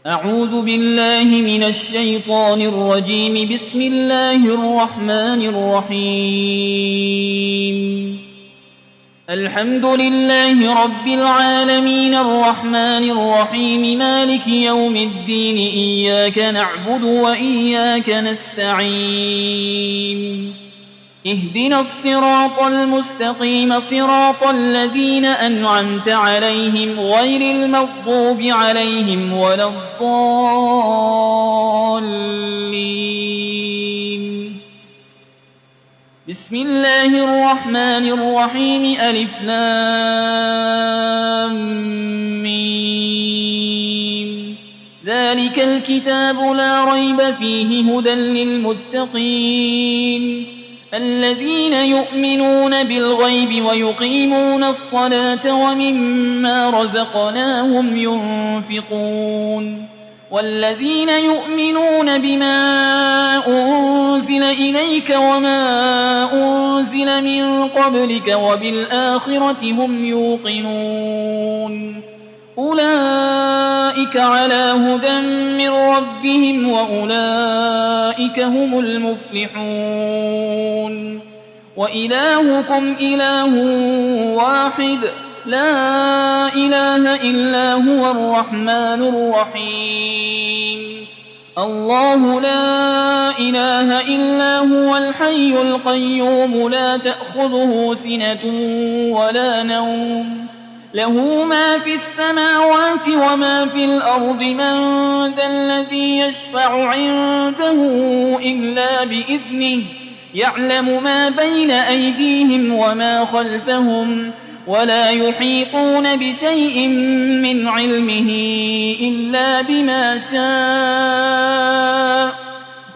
أعوذ بالله من الشيطان الرجيم. بسم الله الرحمن الرحيم. الحمد لله رب العالمين الرحمن الرحيم مالك يوم الدين. إياك نعبد وإياك نستعين. اهدنا الصراط المستقيم صراط الذين أنعمت عليهم غير المغضوب عليهم ولا الضالين. بسم الله الرحمن الرحيم. ألف لام ميم. ذلك الكتاب لا ريب فيه هدى للمتقين الذين يؤمنون بالغيب ويقيمون الصلاة ومما رزقناهم ينفقون والذين يؤمنون بما أنزل إليك وما أنزل من قبلك وبالآخرة هم يوقنون أولئك على هدى من ربهم وأولئك هم المفلحون. وإلهكم إله واحد لا إله إلا هو الرحمن الرحيم. الله لا إله إلا هو الحي القيوم لا تأخذه سنة ولا نوم له ما في السماوات وما في الأرض. من ذا الذي يشفع عنده إلا بإذنه يعلم ما بين أيديهم وما خلفهم ولا يحيطون بشيء من علمه إلا بما شاء.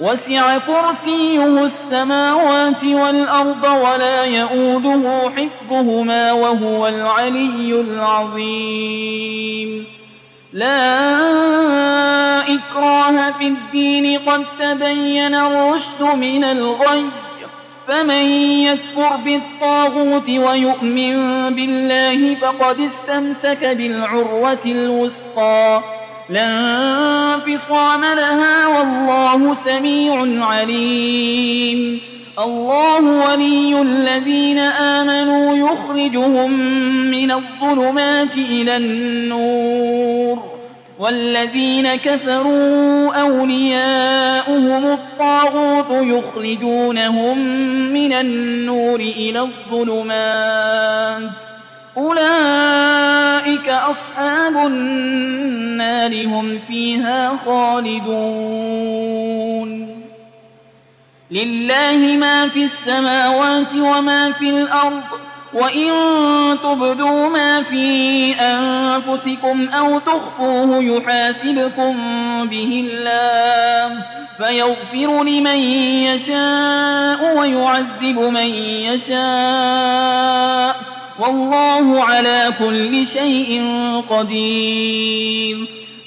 وسع كرسيه السماوات والأرض ولا يؤوده حفظهما وهو العلي العظيم. لا إكراه في الدين قد تبين الرشد من الغي. فمن يكفر بالطاغوت ويؤمن بالله فقد استمسك بالعروة الوثقى لا انفصام لها والله سميع عليم. الله ولي الذين آمنوا يخرجهم من الظلمات إلى النور والذين كفروا أولياؤهم الطاغوت يخرجونهم من النور إلى الظلمات أولئك أصحاب النار هم فيها خالدون. لله ما في السماوات وما في الأرض وإن تبدوا ما في أنفسكم أو تخفوه يحاسبكم به الله فيغفر لمن يشاء ويعذب من يشاء والله على كل شيء قدير.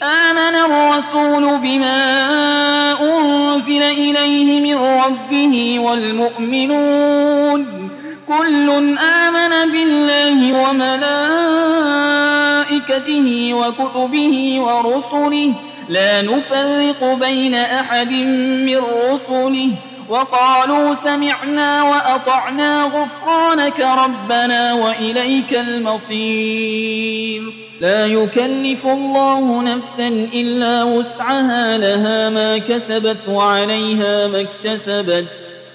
آمن الرسول بما أنزل إليه من ربه والمؤمنون كل آمن بالله وملائكته وكتبه ورسله لا نفرق بين أحد من رسله وقالوا سمعنا وأطعنا غفرانك ربنا وإليك المصير. لا يكلف الله نفسا إلا وسعها لها ما كسبت وعليها ما اكتسبت.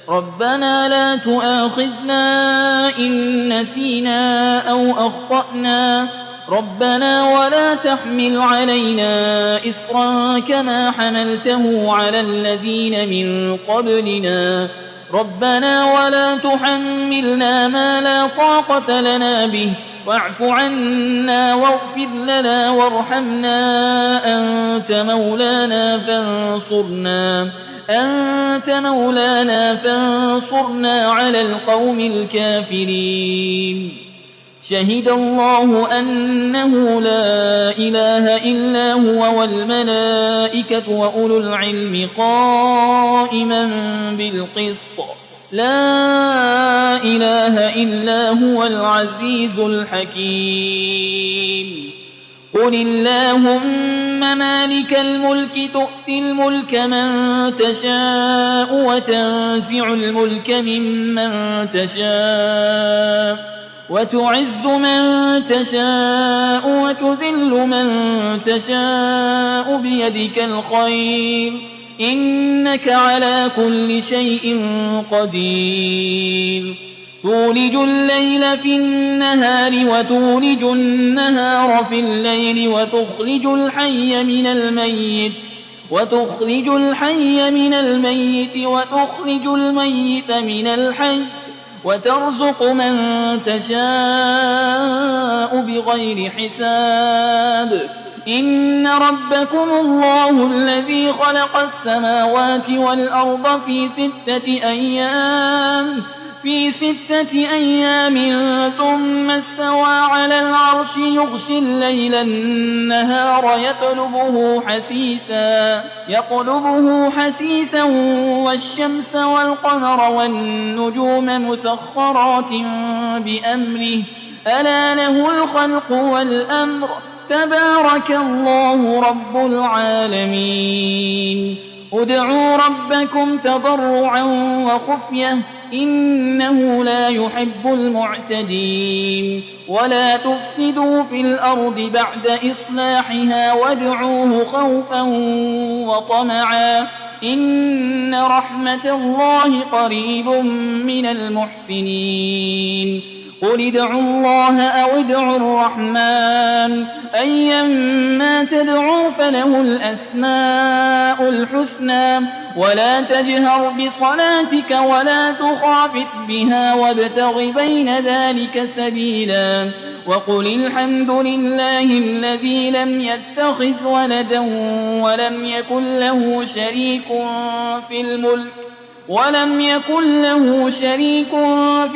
ربنا لا تؤاخذنا إن نسينا أو أخطأنا ربنا ولا تحمل علينا إصرا كما حملته على الذين من قبلنا ربنا ولا تحملنا ما لا طاقة لنا به واعف عنا واغفر لنا وارحمنا أنت مولانا فانصرنا على القوم الكافرين. شهد الله أنه لا إله إلا هو والملائكة وأولو العلم قائما بالقسط لا إله إلا هو العزيز الحكيم. قل اللهم مالك الملك تؤتي الملك من تشاء وتنزع الملك ممن تشاء وتعز من تشاء وتذل من تشاء بيدك الخير إنك على كل شيء قدير تولج الليل في النهار وتولج النهار في الليل وتخرج الحي من الميت وتخرج الميت من الحي وترزق من تشاء بغير حساب إن ربكم الله الذي خلق السماوات والأرض في 6 أيام ثم استوى على العرش يغشي الليل النهار يطلبه حسيسا والشمس والقمر والنجوم مسخرات بأمره ألا له الخلق والأمر تبارك الله رب العالمين ادعوا ربكم تضرعا وخفية إنه لا يحب المعتدين ولا تفسدوا في الأرض بعد إصلاحها وادعوه خوفا وطمعا إن رحمة الله قريب من المحسنين قل ادعوا الله أو ادعوا الرحمن أيما تدعوا فله الأسماء الحسنى ولا تجهر بصلاتك ولا تخافت بها وابتغ بين ذلك سبيلا وقل الحمد لله الذي لم يتخذ ولدا ولم يكن له شريك في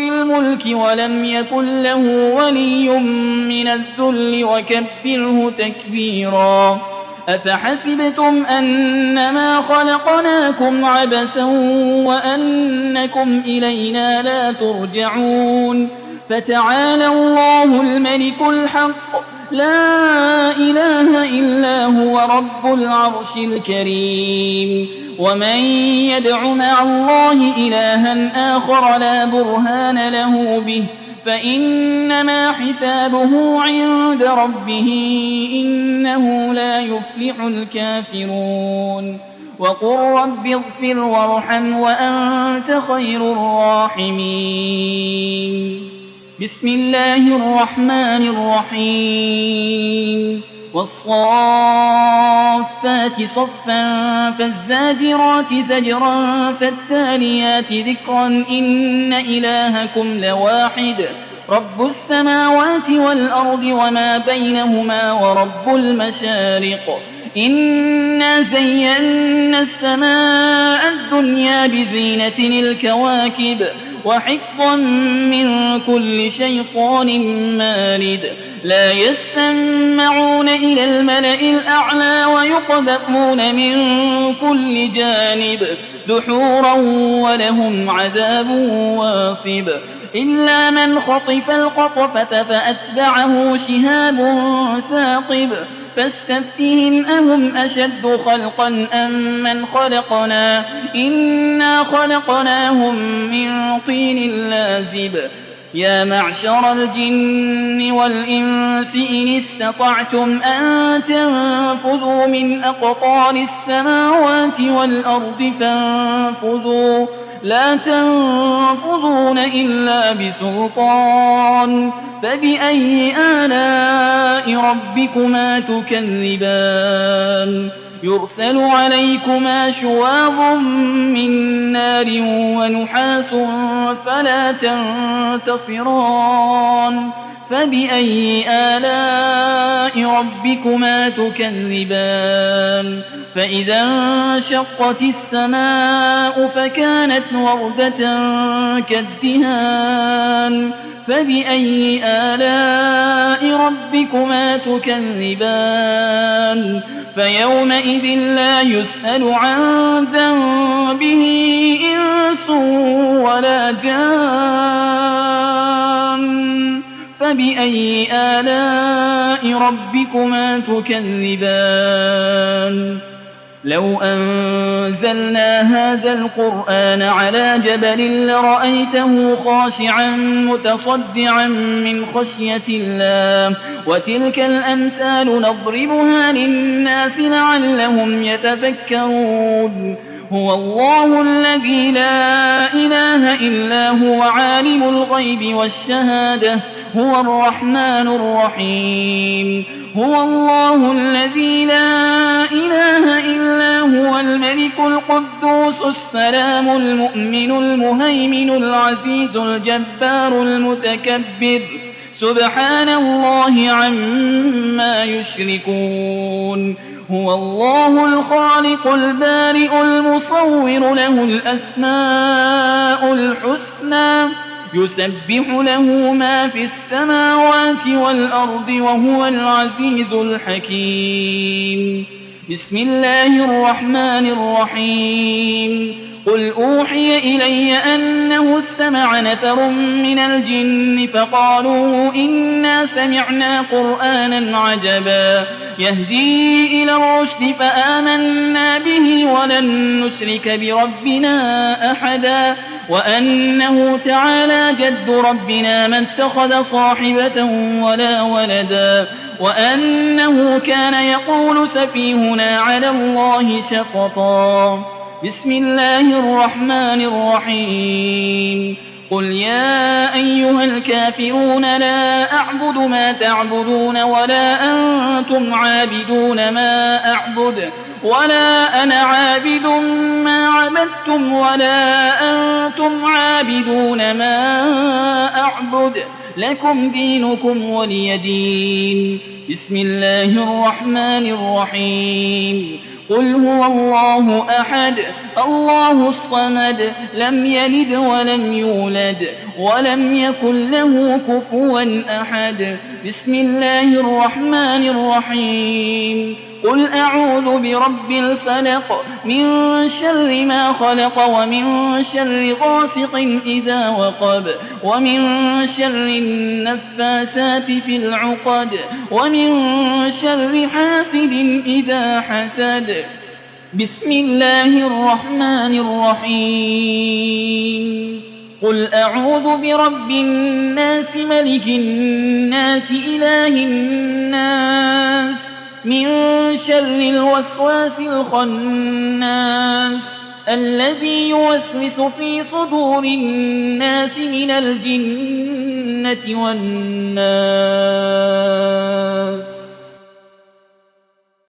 الملك ولم يكن له ولي من الذل وكبره تكبيرا أفحسبتم أنما خلقناكم عبثا وأنكم إلينا لا ترجعون فتعالى الله الملك الحق لا إله إلا هو رب العرش الكريم ومن يدع مع الله إلها آخر لا برهان له به فإنما حسابه عند ربه إنه لا يفلح الكافرون وقل رب اغفر وارحم وأنت خير الراحمين بسم الله الرحمن الرحيم والصافات صفا فالزاجرات زجرا فالتاليات ذكرا إن إلهكم لواحد رب السماوات والأرض وما بينهما ورب المشارق إنا زينا السماء الدنيا بزينة الكواكب وحفظا من كل شيطان مارد لا يسمعون إلى الملأ الأعلى ويقذفون من كل جانب دحورا ولهم عذاب واصب إلا من خطف الخطفة فأتبعه شهاب ثاقب فاستفتهم أهم أشد خلقا أم من خلقنا إنا خلقناهم من طين لازب يا معشر الجن والإنس إن استطعتم أن تنفذوا من أقطار السماوات والأرض فانفذوا لا تنفذون إلا بسلطان فبأي آلاء ربكما تكذبان يرسل عليكما شواظ من نار ونحاس فلا تنتصران فبأي آلاء ربكما تكذبان فإذا انشقت السماء فكانت وردة كالدهان فبأي آلاء ربكما تكذبان فيومئذ لا يسأل عن ذنبه إنس ولا جان فبأي آلاء ربكما تكذبان لو أنزلنا هذا القرآن على جبل لرأيته خاشعا متصدعا من خشية الله وتلك الأمثال نضربها للناس لعلهم يتفكرون هو الله الذي لا إله إلا هو عالم الغيب والشهادة هو الرحمن الرحيم هو الله الذي لا إله إلا هو الملك القدوس السلام المؤمن المهيمن العزيز الجبار المتكبر سبحان الله عما يشركون هو الله الخالق البارئ المصور له الأسماء الحسنى يسبح له ما في السماوات والأرض وهو العزيز الحكيم بسم الله الرحمن الرحيم قل أوحي إلي أنه استمع نفر من الجن فقالوا إنا سمعنا قرآنا عجبا يهدي إلى الرشد فآمنا به ولن نشرك بربنا أحدا وأنه تعالى جد ربنا ما اتخذ صاحبة ولا ولدا وأنه كان يقول سفيهنا على الله شططا بسم الله الرحمن الرحيم قل يا أيها الكافرون لا أعبد ما تعبدون ولا أنتم عابدون ما أعبد ولا أنا عابد ما عبدتم ولا أنتم عابدون ما أعبد لكم دينكم ولي دين بسم الله الرحمن الرحيم قل هو الله أحد الله الصمد لم يلد ولم يولد ولم يكن له كفوا أحد بسم الله الرحمن الرحيم قل أعوذ برب الفلق من شر ما خلق ومن شر غاسق إذا وقب ومن شر النفاسات في العقد ومن شر حاسد إذا حسد بسم الله الرحمن الرحيم قل أعوذ برب الناس ملك الناس إله الناس من شر الوسواس الخناس الذي يوسوس في صدور الناس من الجنة والناس